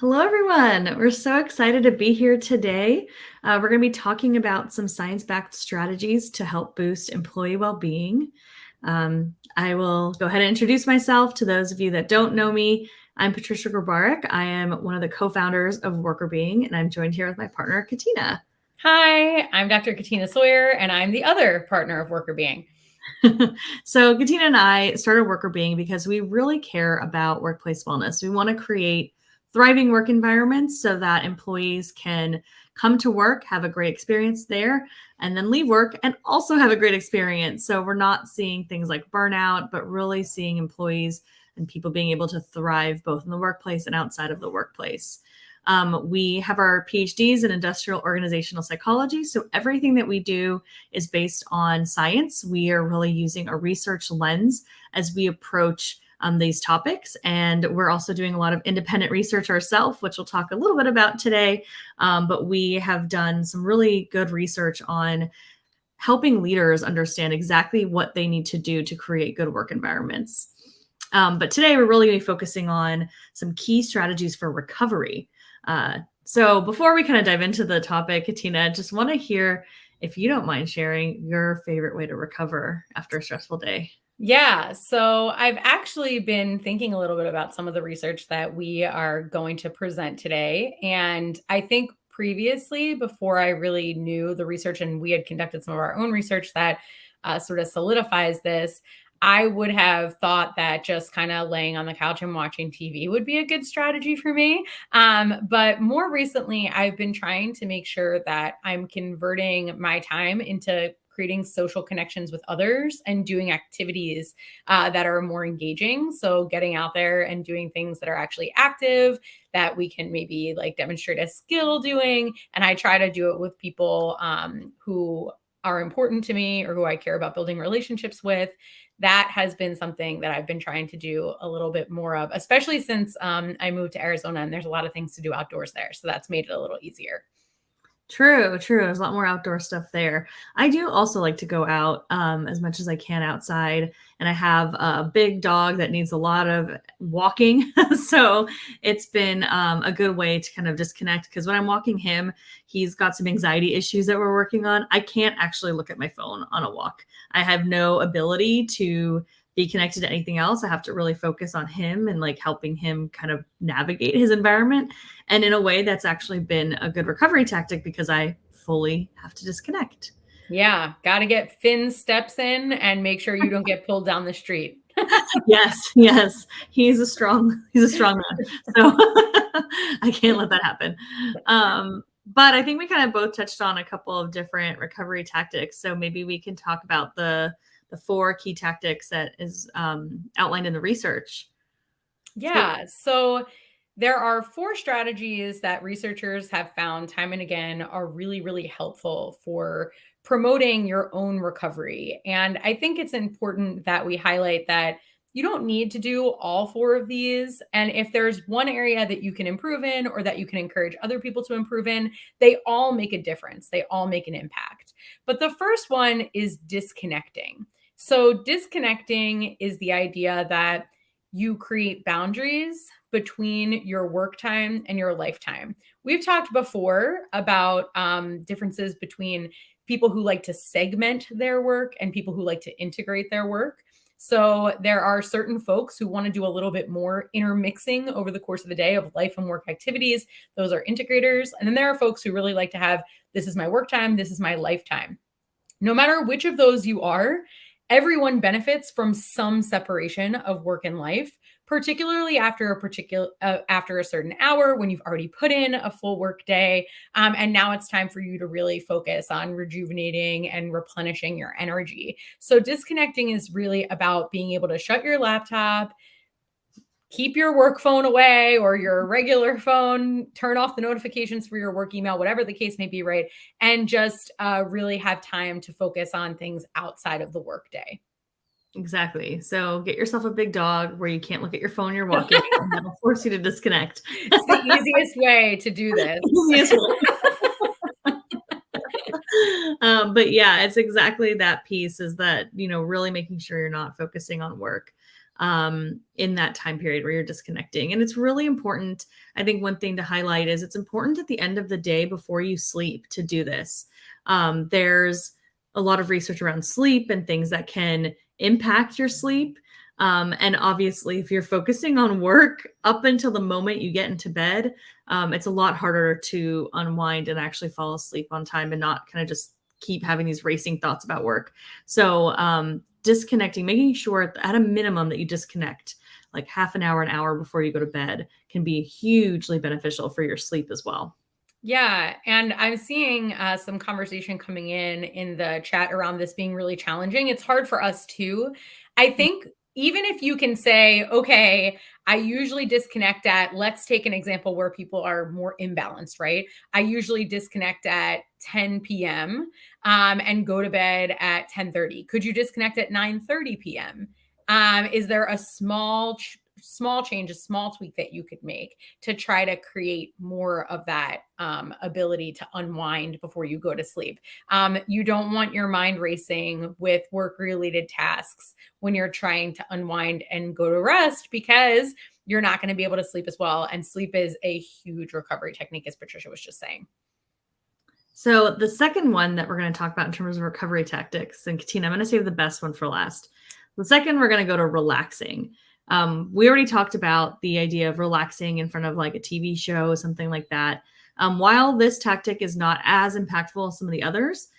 Hello, everyone. We're so excited to be here today. We're going to be talking about some science backed strategies to help boost employee well being. I will go ahead and introduce myself to those of you that don't know me. I'm Patricia Grabarek. I am one of the co founders of Worker Being, and I'm joined here with my partner, Katina. Hi, I'm Dr. Katina Sawyer, and I'm the other partner of Worker Being. So, Katina and I started Worker Being because we really care about workplace wellness. We want to create thriving work environments so that employees can come to work, have a great experience there, and then leave work and also have a great experience. So, we're not seeing things like burnout, but really seeing employees and people being able to thrive both in the workplace and outside of the workplace. We have our PhDs in industrial organizational psychology. So everything that we do is based on science. We are really using a research lens as we approach these topics. And we're also doing a lot of independent research ourselves, which we'll talk a little bit about today. But we have done some really good research on helping leaders understand exactly what they need to do to create good work environments. But today we're really going to be focusing on some key strategies for recovery. So before we kind of dive into the topic, Katina, just want to hear if you don't mind sharing your favorite way to recover after a stressful day. Yeah, so I've actually been thinking a little bit about some of the research that we are going to present today. And I think previously, before I really knew the research and we had conducted some of our own research that sort of solidifies this, I would have thought that just kind of laying on the couch and watching TV would be a good strategy for me. But more recently, I've been trying to make sure that I'm converting my time into creating social connections with others and doing activities that are more engaging. So getting out there and doing things that are actually active that we can maybe like demonstrate a skill doing. And I try to do it with people who are important to me or who I care about building relationships with. That has been something that I've been trying to do a little bit more of, especially since I moved to Arizona and there's a lot of things to do outdoors there. So that's made it a little easier. True, true. There's a lot more outdoor stuff there. I do also like to go out as much as I can outside, and I have a big dog that needs a lot of walking. So it's been a good way to kind of disconnect because when I'm walking him, he's got some anxiety issues that we're working on. I can't actually look at my phone on a walk. I have no ability to be connected to anything else. I have to really focus on him and like helping him kind of navigate his environment. And in a way, that's actually been a good recovery tactic because I fully have to disconnect. Yeah, got to get Finn's steps in and make sure you don't get pulled down the street. Yes, yes. He's a strong man. So I can't let that happen. But I think we kind of both touched on a couple of different recovery tactics. So maybe we can talk about the four key tactics that is outlined in the research. Yeah. So there are four strategies that researchers have found time and again are really, really helpful for promoting your own recovery. And I think it's important that we highlight that you don't need to do all four of these. And if there's one area that you can improve in or that you can encourage other people to improve in, they all make a difference. They all make an impact. But the first one is disconnecting. So, disconnecting is the idea that you create boundaries between your work time and your lifetime. We've talked before about differences between people who like to segment their work and people who like to integrate their work. So there are certain folks who want to do a little bit more intermixing over the course of the day of life and work activities. Those are integrators. And then there are folks who really like to have, this is my work time, this is my lifetime. No matter which of those you are, everyone benefits from some separation of work and life, particularly after a certain hour when you've already put in a full work day, and now it's time for you to really focus on rejuvenating and replenishing your energy. So disconnecting is really about being able to shut your laptop, keep your work phone away or your regular phone, turn off the notifications for your work email, whatever the case may be, right? And just really have time to focus on things outside of the workday. Exactly. So get yourself a big dog where you can't look at your phone you're walking, and that'll force you to disconnect. It's the easiest way to do this. Easiest way. But yeah, it's exactly that piece is that, really making sure you're not focusing on work. in that time period where you're disconnecting. And it's really important. I think one thing to highlight is it's important at the end of the day before you sleep to do this. There's a lot of research around sleep and things that can impact your sleep. And obviously, if you're focusing on work up until the moment you get into bed, it's a lot harder to unwind and actually fall asleep on time and not kind of just keep having these racing thoughts about work. So, disconnecting, making sure at a minimum that you disconnect like half an hour before you go to bed can be hugely beneficial for your sleep as well. Yeah. And I'm seeing some conversation coming in the chat around this being really challenging. It's hard for us too. I think even if you can say, okay, I usually disconnect at, let's take an example where people are more imbalanced, right? I usually disconnect at 10 p.m. And go to bed at 10:30. Could you disconnect at 9:30 p.m.? Is there a small change, a small tweak that you could make to try to create more of that ability to unwind before you go to sleep? You don't want your mind racing with work related tasks when you're trying to unwind and go to rest, because you're not going to be able to sleep as well. And sleep is a huge recovery technique, as Patricia was just saying. So the second one that we're going to talk about in terms of recovery tactics, and Katina, I'm going to save the best one for last. The second, we're going to go to relaxing. We already talked about the idea of relaxing in front of like a TV show, something like that. While this tactic is not as impactful as some of the others,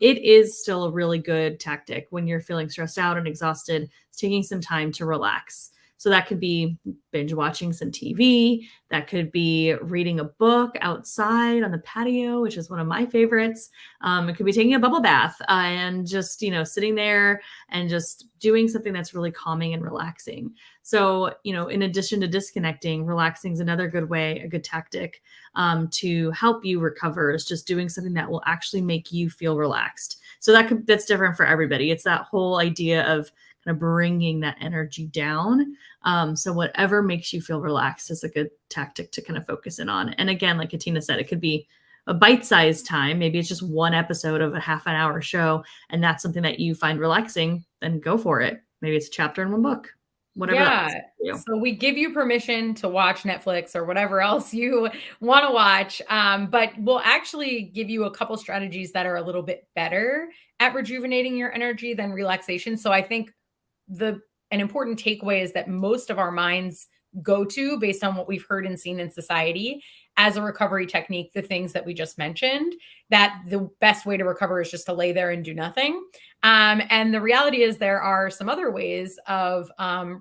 it is still a really good tactic when you're feeling stressed out and exhausted. It's taking some time to relax. So that could be binge watching some TV. That could be reading a book outside on the patio, which is one of my favorites. It could be taking a bubble bath and just, sitting there and just doing something that's really calming and relaxing. So, in addition to disconnecting, relaxing is another good way, a good tactic to help you recover, is just doing something that will actually make you feel relaxed. So that's different for everybody. It's that whole idea of kind of bringing that energy down. So whatever makes you feel relaxed is a good tactic to kind of focus in on. And again, like Katina said, it could be a bite-sized time. Maybe it's just one episode of a half an hour show, and that's something that you find relaxing, then go for it. Maybe it's a chapter in one book, whatever. Yeah. So we give you permission to watch Netflix or whatever else you want to watch. But we'll actually give you a couple strategies that are a little bit better at rejuvenating your energy than relaxation. So I think an important takeaway is that most of our minds go to, based on what we've heard and seen in society as a recovery technique, the things that we just mentioned, that the best way to recover is just to lay there and do nothing. And the reality is there are some other ways of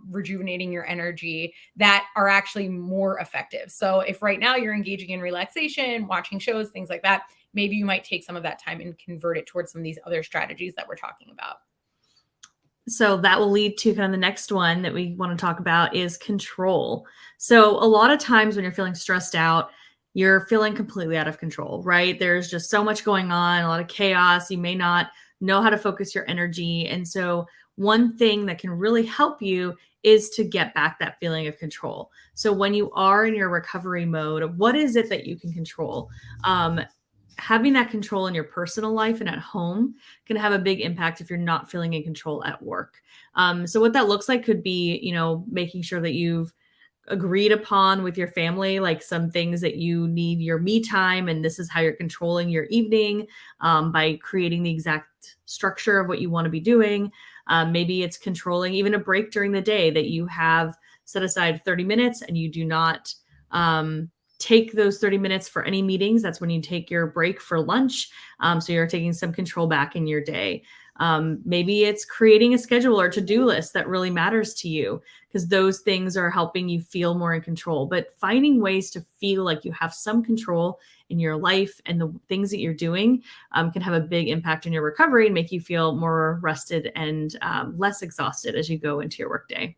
rejuvenating your energy that are actually more effective. So if right now you're engaging in relaxation, watching shows, things like that, maybe you might take some of that time and convert it towards some of these other strategies that we're talking about. So that will lead to kind of the next one that we want to talk about is control. So a lot of times when you're feeling stressed out, you're feeling completely out of control, right? There's just so much going on, a lot of chaos. You may not know how to focus your energy. And so one thing that can really help you is to get back that feeling of control. So when you are in your recovery mode, what is it that you can control? Having that control in your personal life and at home can have a big impact if you're not feeling in control at work. So what that looks like could be, making sure that you've agreed upon with your family, like some things that you need your me time. And this is how you're controlling your evening by creating the exact structure of what you want to be doing. Maybe it's controlling even a break during the day that you have set aside 30 minutes and you do not take those 30 minutes for any meetings. That's when you take your break for lunch. So you're taking some control back in your day. Maybe it's creating a schedule or to-do list that really matters to you, because those things are helping you feel more in control. But finding ways to feel like you have some control in your life and the things that you're doing can have a big impact on your recovery and make you feel more rested and less exhausted as you go into your workday.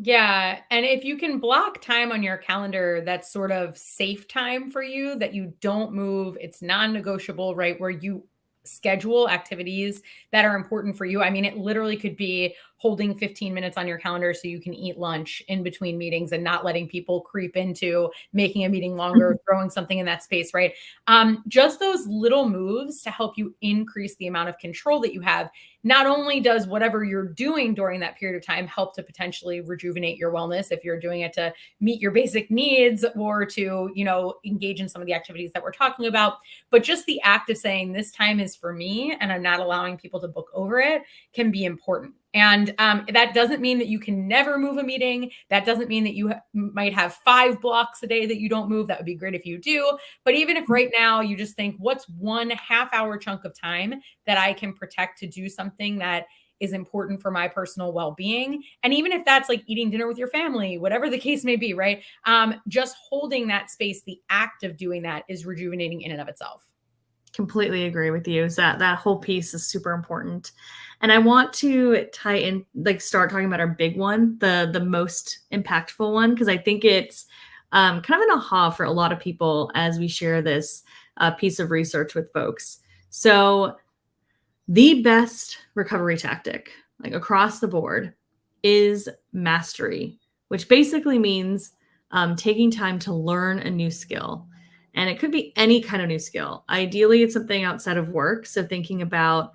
Yeah. And if you can block time on your calendar that's sort of safe time for you, that you don't move, it's non-negotiable, right? Where you schedule activities that are important for you. I mean, it literally could be holding 15 minutes on your calendar so you can eat lunch in between meetings and not letting people creep into making a meeting longer, throwing something in that space, right? Just those little moves to help you increase the amount of control that you have. Not only does whatever you're doing during that period of time help to potentially rejuvenate your wellness if you're doing it to meet your basic needs or to, engage in some of the activities that we're talking about, but just the act of saying this time is for me and I'm not allowing people to book over it can be important. And that doesn't mean that you can never move a meeting. That doesn't mean that you might have 5 blocks a day that you don't move. That would be great if you do. But even if right now you just think, what's one half-hour chunk of time that I can protect to do something that is important for my personal well-being? And even if that's like eating dinner with your family, whatever the case may be, right? Just holding that space, the act of doing that is rejuvenating in and of itself. Completely agree with you. So that whole piece is super important. And I want to tie in, like start talking about our big one, the most impactful one, because I think it's kind of an aha for a lot of people as we share this piece of research with folks. So the best recovery tactic, like across the board, is mastery, which basically means taking time to learn a new skill. And it could be any kind of new skill. Ideally, it's something outside of work. So thinking about,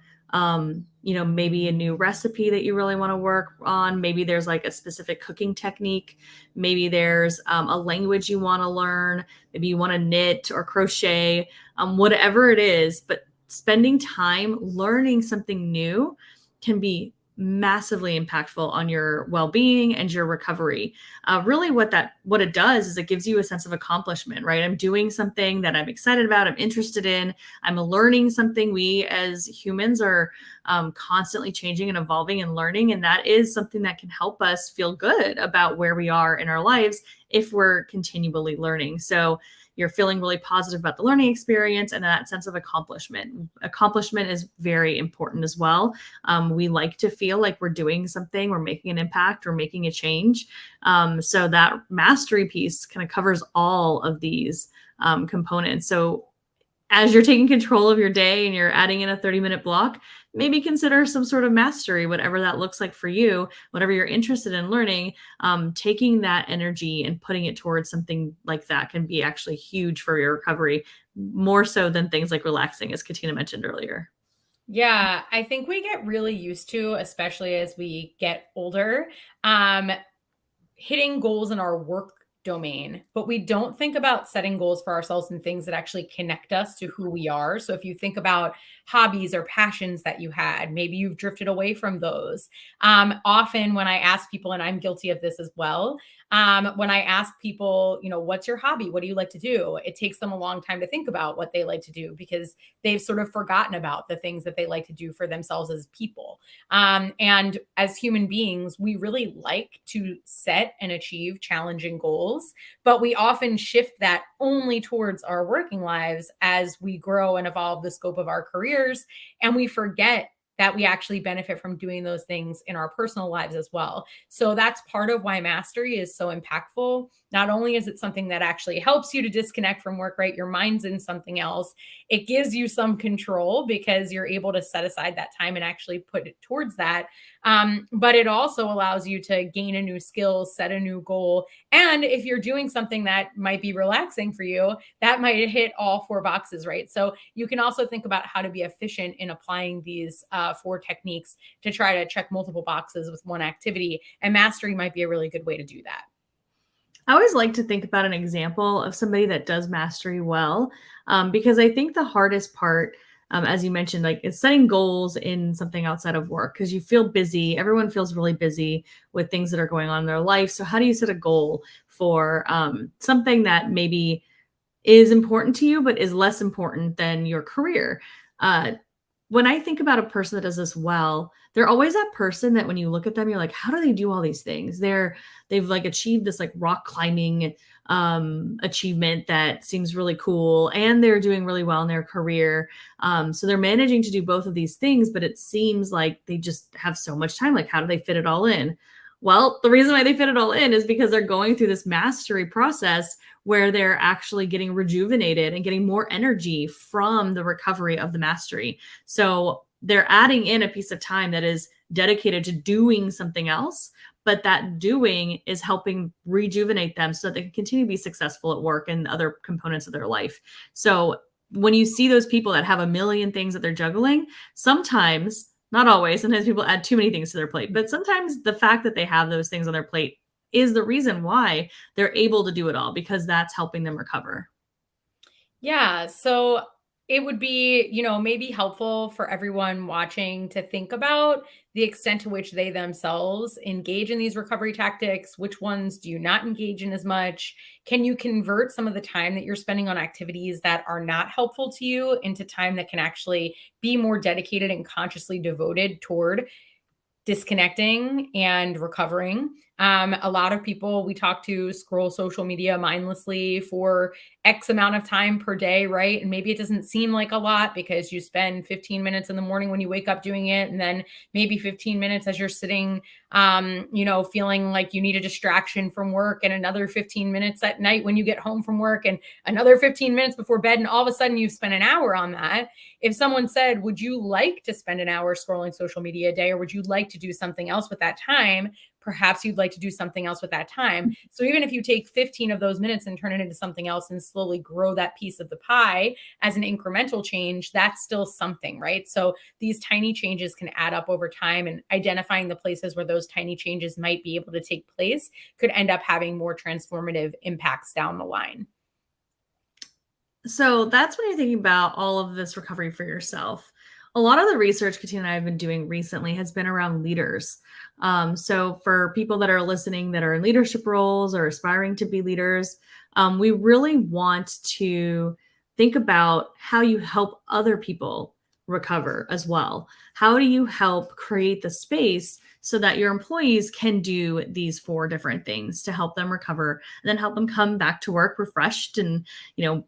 maybe a new recipe that you really want to work on. Maybe there's like a specific cooking technique. Maybe there's a language you want to learn. Maybe you want to knit or crochet, whatever it is. But spending time learning something new can be massively impactful on your well-being and your recovery. Really what it does is it gives you a sense of accomplishment, right? I'm doing something that I'm excited about, I'm interested in, I'm learning something. We as humans are constantly changing and evolving and learning. And that is something that can help us feel good about where we are in our lives if we're continually learning. So you're feeling really positive about the learning experience and that sense of accomplishment. Accomplishment is very important as well. We like to feel like we're doing something, we're making an impact, we're making a change. So that mastery piece kind of covers all of these components. So as you're taking control of your day and you're adding in a 30-minute block, maybe consider some sort of mastery, whatever that looks like for you, whatever you're interested in learning. Taking that energy and putting it towards something like that can be actually huge for your recovery, more so than things like relaxing, as Katina mentioned earlier. Yeah, I think we get really used to, especially as we get older, hitting goals in our work domain, but we don't think about setting goals for ourselves and things that actually connect us to who we are. So if you think about hobbies or passions that you had, maybe you've drifted away from those. Often when I ask people, and I'm guilty of this as well, when I ask people, what's your hobby? What do you like to do? It takes them a long time to think about what they like to do because they've sort of forgotten about the things that they like to do for themselves as people. And as human beings, we really like to set and achieve challenging goals, but we often shift that only towards our working lives as we grow and evolve the scope of our careers. And we forget that we actually benefit from doing those things in our personal lives as well. So that's part of why mastery is so impactful. Not only is it something that actually helps you to disconnect from work, right? Your mind's in something else. It gives you some control because you're able to set aside that time and actually put it towards that. But it also allows you to gain a new skill, set a new goal. And if you're doing something that might be relaxing for you, that might hit all 4 boxes, right? So you can also think about how to be efficient in applying these 4 techniques to try to check multiple boxes with one activity. And mastery might be a really good way to do that. I always like to think about an example of somebody that does mastery well, because I think the hardest part, as you mentioned, like is setting goals in something outside of work because you feel busy. Everyone feels really busy with things that are going on in their life. So how do you set a goal for something that maybe is important to you, but is less important than your career? When I think about a person that does this well, they're always that person that when you look at them, you're like, how do they do all these things? They've like achieved this like rock climbing achievement that seems really cool, and they're doing really well in their career. So they're managing to do both of these things, but it seems like they just have so much time. Like, how do they fit it all in? Well, the reason why they fit it all in is because they're going through this mastery process where they're actually getting rejuvenated and getting more energy from the recovery of the mastery. So they're adding in a piece of time that is dedicated to doing something else, but that doing is helping rejuvenate them so that they can continue to be successful at work and other components of their life. So when you see those people that have a million things that they're juggling, sometimes, not always, sometimes people add too many things to their plate, but sometimes the fact that they have those things on their plate is the reason why they're able to do it all, because that's helping them recover. Yeah. So it would be, maybe helpful for everyone watching to think about the extent to which they themselves engage in these recovery tactics. Which ones do you not engage in as much? Can you convert some of the time that you're spending on activities that are not helpful to you into time that can actually be more dedicated and consciously devoted toward disconnecting and recovering? A lot of people we talk to scroll social media mindlessly for X amount of time per day, right? And maybe it doesn't seem like a lot because you spend 15 minutes in the morning when you wake up doing it, and then maybe 15 minutes as you're sitting, feeling like you need a distraction from work, and another 15 minutes at night when you get home from work, and another 15 minutes before bed. And all of a sudden you've spent an hour on that. If someone said, would you like to spend an hour scrolling social media a day, or would you like to do something else with that time? Perhaps you'd like to do something else with that time. So even if you take 15 of those minutes and turn it into something else and slowly grow that piece of the pie as an incremental change, that's still something, right? So these tiny changes can add up over time, and identifying the places where those tiny changes might be able to take place could end up having more transformative impacts down the line. So that's when you're thinking about all of this recovery for yourself. A lot of the research Katina and I have been doing recently has been around leaders. So for people that are listening that are in leadership roles or aspiring to be leaders, we really want to think about how you help other people recover as well. How do you help create the space so that your employees can do these 4 different things to help them recover, and then help them come back to work refreshed and,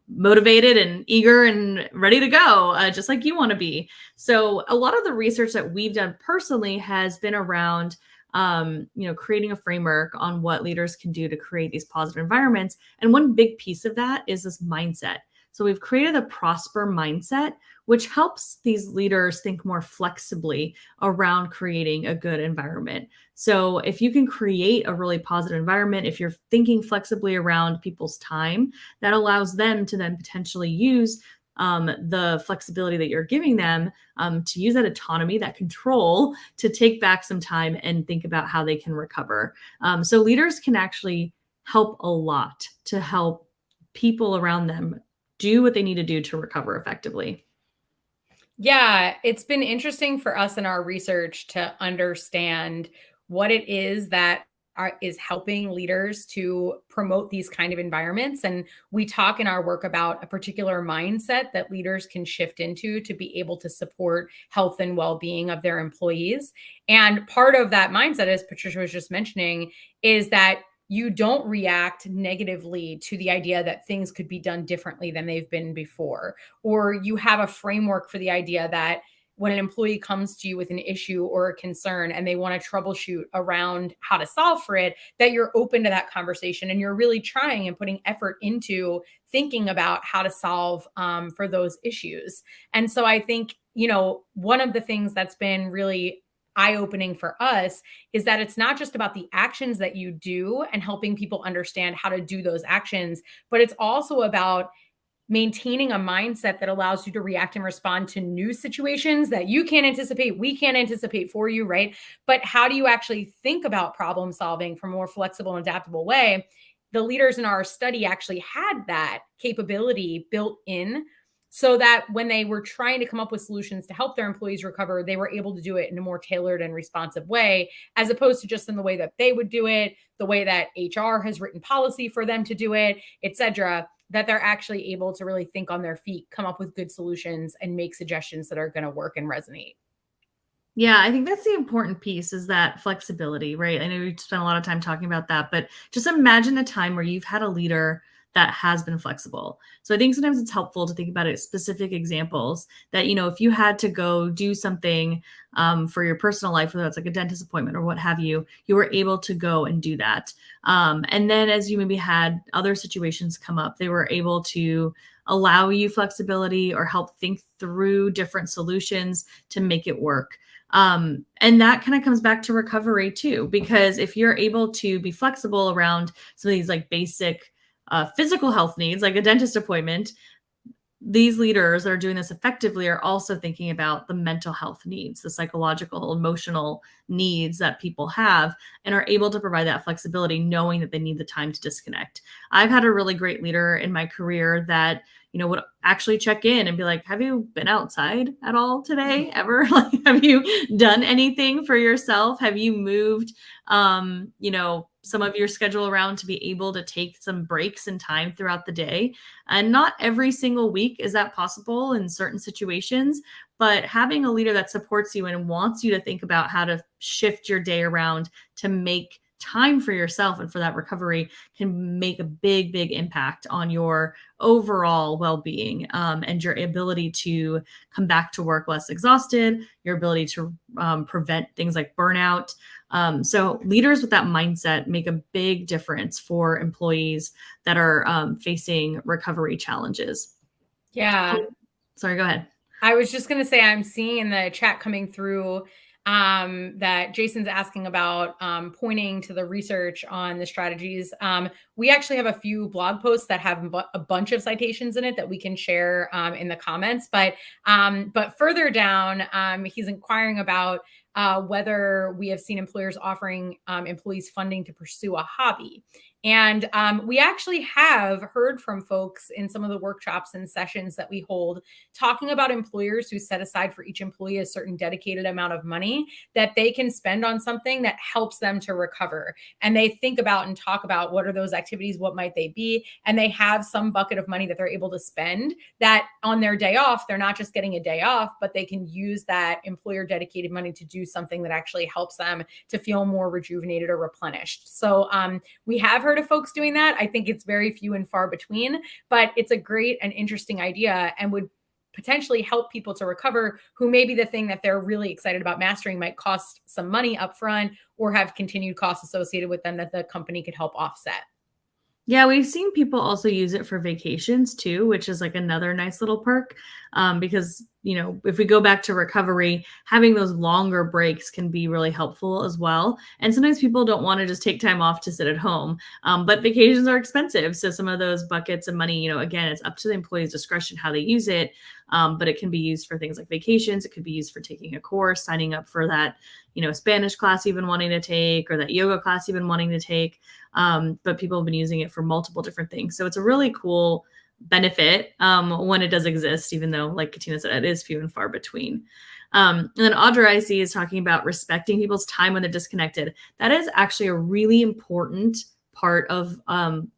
motivated and eager and ready to go, just like you want to be. So a lot of the research that we've done personally has been around, creating a framework on what leaders can do to create these positive environments. And one big piece of that is this mindset. So we've created a Prosper mindset, which helps these leaders think more flexibly around creating a good environment. So if you can create a really positive environment, if you're thinking flexibly around people's time, that allows them to then potentially use the flexibility that you're giving them, to use that autonomy, that control, to take back some time and think about how they can recover. So leaders can actually help a lot to help people around them do what they need to do to recover effectively. Yeah, it's been interesting for us in our research to understand what it is that is helping leaders to promote these kind of environments. And we talk in our work about a particular mindset that leaders can shift into to be able to support health and well-being of their employees. And part of that mindset, as Patricia was just mentioning, is that you don't react negatively to the idea that things could be done differently than they've been before. Or you have a framework for the idea that when an employee comes to you with an issue or a concern and they want to troubleshoot around how to solve for it, that you're open to that conversation and you're really trying and putting effort into thinking about how to solve for those issues. And so I think, one of the things that's been really eye-opening for us is that it's not just about the actions that you do and helping people understand how to do those actions, but it's also about maintaining a mindset that allows you to react and respond to new situations that you can't anticipate, we can't anticipate for you, right? But how do you actually think about problem solving from a more flexible and adaptable way? The leaders in our study actually had that capability built in, so that when they were trying to come up with solutions to help their employees recover, they were able to do it in a more tailored and responsive way, as opposed to just in the way that they would do it, the way that HR has written policy for them to do it, et cetera, that they're actually able to really think on their feet, come up with good solutions, and make suggestions that are going to work and resonate. Yeah, I think that's the important piece, is that flexibility, right? I know we spent a lot of time talking about that, but just imagine a time where you've had a leader that has been flexible. So I think sometimes it's helpful to think about it, specific examples that, if you had to go do something for your personal life, whether that's like a dentist appointment or what have you, you were able to go and do that. And then as you maybe had other situations come up, they were able to allow you flexibility or help think through different solutions to make it work. And that kind of comes back to recovery too, because if you're able to be flexible around some of these like basic physical health needs, like a dentist appointment, these leaders that are doing this effectively are also thinking about the mental health needs, the psychological, emotional needs that people have, and are able to provide that flexibility, knowing that they need the time to disconnect. I've had a really great leader in my career that, would actually check in and be like, have you been outside at all today ever? Like, have you done anything for yourself? Have you moved, some of your schedule around to be able to take some breaks and time throughout the day? And not every single week is that possible in certain situations, but having a leader that supports you and wants you to think about how to shift your day around to make time for yourself and for that recovery can make a big, big impact on your overall well-being, and your ability to come back to work less exhausted, your ability to prevent things like burnout. So leaders with that mindset make a big difference for employees that are facing recovery challenges. Yeah. Sorry, go ahead. I was just going to say, I'm seeing in the chat coming through that Jason's asking about pointing to the research on the strategies. We actually have a few blog posts that have a bunch of citations in it that we can share in the comments. But further down, he's inquiring about whether we have seen employers offering employees funding to pursue a hobby. And we actually have heard from folks in some of the workshops and sessions that we hold talking about employers who set aside for each employee a certain dedicated amount of money that they can spend on something that helps them to recover. And they think about and talk about what are those activities, what might they be, and they have some bucket of money that they're able to spend that on their day off, they're not just getting a day off, but they can use that employer dedicated money to do something that actually helps them to feel more rejuvenated or replenished. So we have heard of folks doing that. I think it's very few and far between, but it's a great and interesting idea and would potentially help people to recover who maybe the thing that they're really excited about mastering might cost some money up front or have continued costs associated with them that the company could help offset. Yeah, we've seen people also use it for vacations too, which is like another nice little perk. Because, if we go back to recovery, having those longer breaks can be really helpful as well. And sometimes people don't want to just take time off to sit at home, but vacations are expensive. So some of those buckets of money, again, it's up to the employee's discretion how they use it. But it can be used for things like vacations. It could be used for taking a course, signing up for that, Spanish class you've been wanting to take, or that yoga class you've been wanting to take. But people have been using it for multiple different things. So it's a really cool benefit when it does exist, even though, like Katina said, it is few and far between. And then Audra, I see, is talking about respecting people's time when they're disconnected. That is actually a really important part of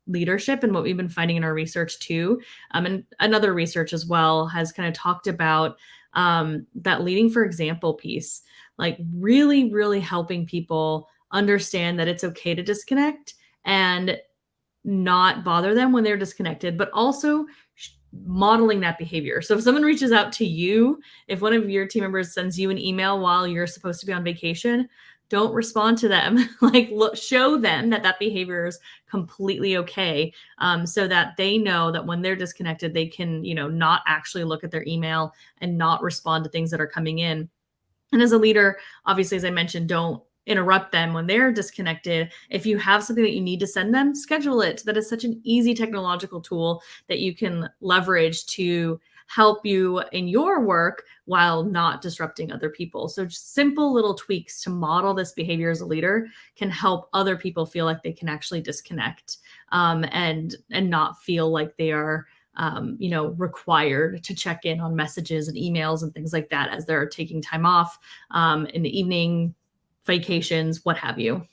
leadership, and what we've been finding in our research too. And another research as well has kind of talked about that leading for example piece, like really, really helping people understand that it's okay to disconnect and not bother them when they're disconnected, but also modeling that behavior. So if someone reaches out to you, if one of your team members sends you an email while you're supposed to be on vacation, don't respond to them. Show them that behavior is completely okay, so that they know that when they're disconnected, they can, not actually look at their email and not respond to things that are coming in. And as a leader, obviously, as I mentioned, don't interrupt them when they're disconnected. If you have something that you need to send them, schedule it. That is such an easy technological tool that you can leverage to help you in your work while not disrupting other people. So just simple little tweaks to model this behavior as a leader can help other people feel like they can actually disconnect, and not feel like they are required to check in on messages and emails and things like that as they're taking time off in the evening, vacations, what have you.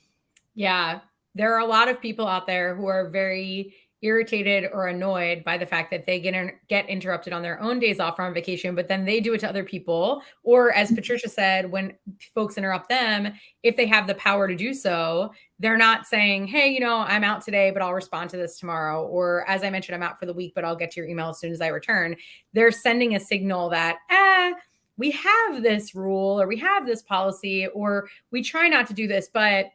Yeah. There are a lot of people out there who are very irritated or annoyed by the fact that they get interrupted on their own days off or on vacation, but then they do it to other people. Or as Patricia said, when folks interrupt them, if they have the power to do so, they're not saying, hey, I'm out today, but I'll respond to this tomorrow. Or as I mentioned, I'm out for the week, but I'll get to your email as soon as I return. They're sending a signal that, we have this rule or we have this policy or we try not to do this, but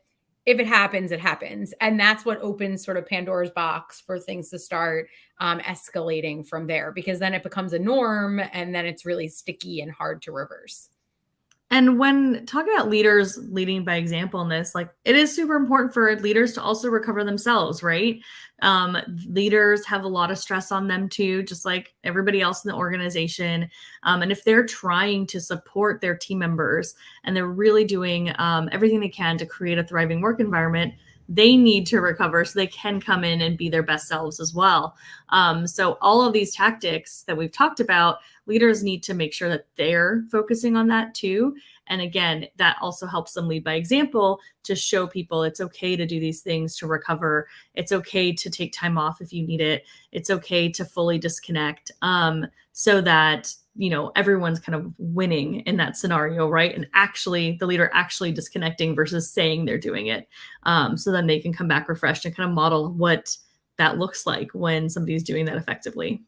if it happens, it happens. And that's what opens sort of Pandora's box for things to start escalating from there, because then it becomes a norm and then it's really sticky and hard to reverse. And when talking about leaders leading by example in this, like it is super important for leaders to also recover themselves, right? Leaders have a lot of stress on them too, just like everybody else in the organization. And if they're trying to support their team members and they're really doing everything they can to create a thriving work environment, they need to recover so they can come in and be their best selves as well. So all of these tactics that we've talked about, leaders need to make sure that they're focusing on that too. And again, that also helps them lead by example to show people it's okay to do these things to recover. It's okay to take time off if you need it. It's okay to fully disconnect, so that everyone's kind of winning in that scenario, right? And actually the leader actually disconnecting versus saying they're doing it. So then they can come back refreshed and kind of model what that looks like when somebody's doing that effectively.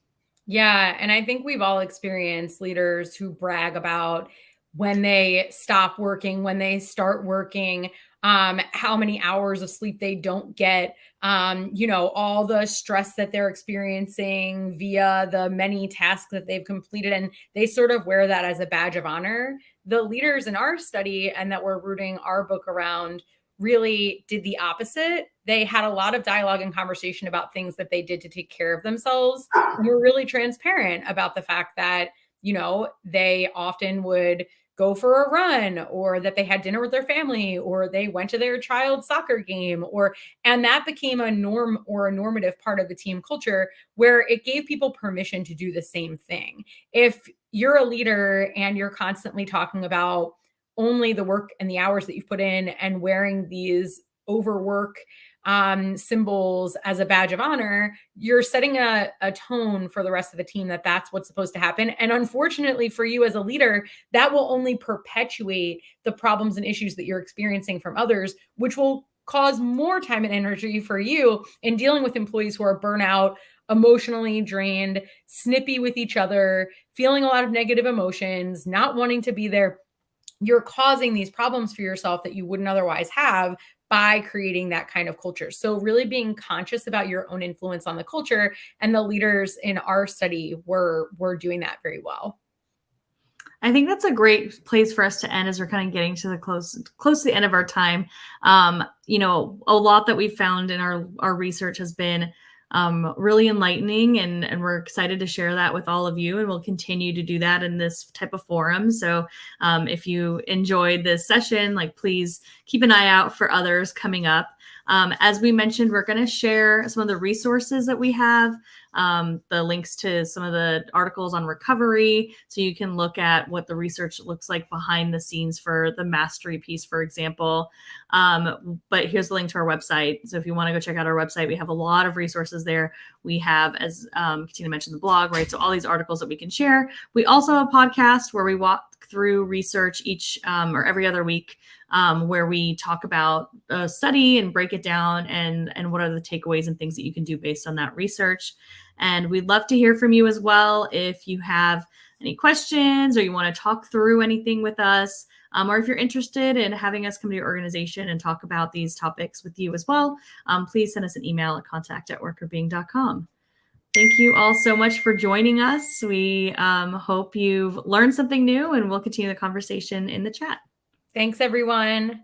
Yeah. And I think we've all experienced leaders who brag about when they stop working, when they start working, how many hours of sleep they don't get, all the stress that they're experiencing via the many tasks that they've completed. And they sort of wear that as a badge of honor. The leaders in our study and that we're rooting our book around really did the opposite. They had a lot of dialogue and conversation about things that they did to take care of themselves. And were really transparent about the fact that, they often would go for a run, or that they had dinner with their family, or they went to their child's soccer game, and that became a norm or a normative part of the team culture where it gave people permission to do the same thing. If you're a leader and you're constantly talking about only the work and the hours that you've put in and wearing these overwork symbols as a badge of honor, you're setting a tone for the rest of the team that that's what's supposed to happen. And unfortunately for you as a leader, that will only perpetuate the problems and issues that you're experiencing from others, which will cause more time and energy for you in dealing with employees who are burnout, emotionally drained, snippy with each other, feeling a lot of negative emotions, not wanting to be there. You're causing these problems for yourself that you wouldn't otherwise have by creating that kind of culture. So really being conscious about your own influence on the culture, and the leaders in our study were doing that very well. I think that's a great place for us to end as we're kind of getting to the close to the end of our time. A lot that we've found in our research has been really enlightening, and we're excited to share that with all of you, and we'll continue to do that in this type of forum. So if you enjoyed this session, please keep an eye out for others coming up. As we mentioned, we're going to share some of the resources that we have, the links to some of the articles on recovery, so you can look at what the research looks like behind the scenes for the mastery piece, for example. But here's the link to our website. So if you want to go check out our website, we have a lot of resources there. We have, as Katina mentioned, the blog, right? So all these articles that we can share. We also have a podcast where we walk through research each or every other week, where we talk about a study and break it down, and what are the takeaways and things that you can do based on that research. And we'd love to hear from you as well. If you have any questions, or you want to talk through anything with us, or if you're interested in having us come to your organization and talk about these topics with you as well, please send us an email at contact@workrbeing.com. Thank you all so much for joining us. We hope you've learned something new, and we'll continue the conversation in the chat. Thanks, everyone.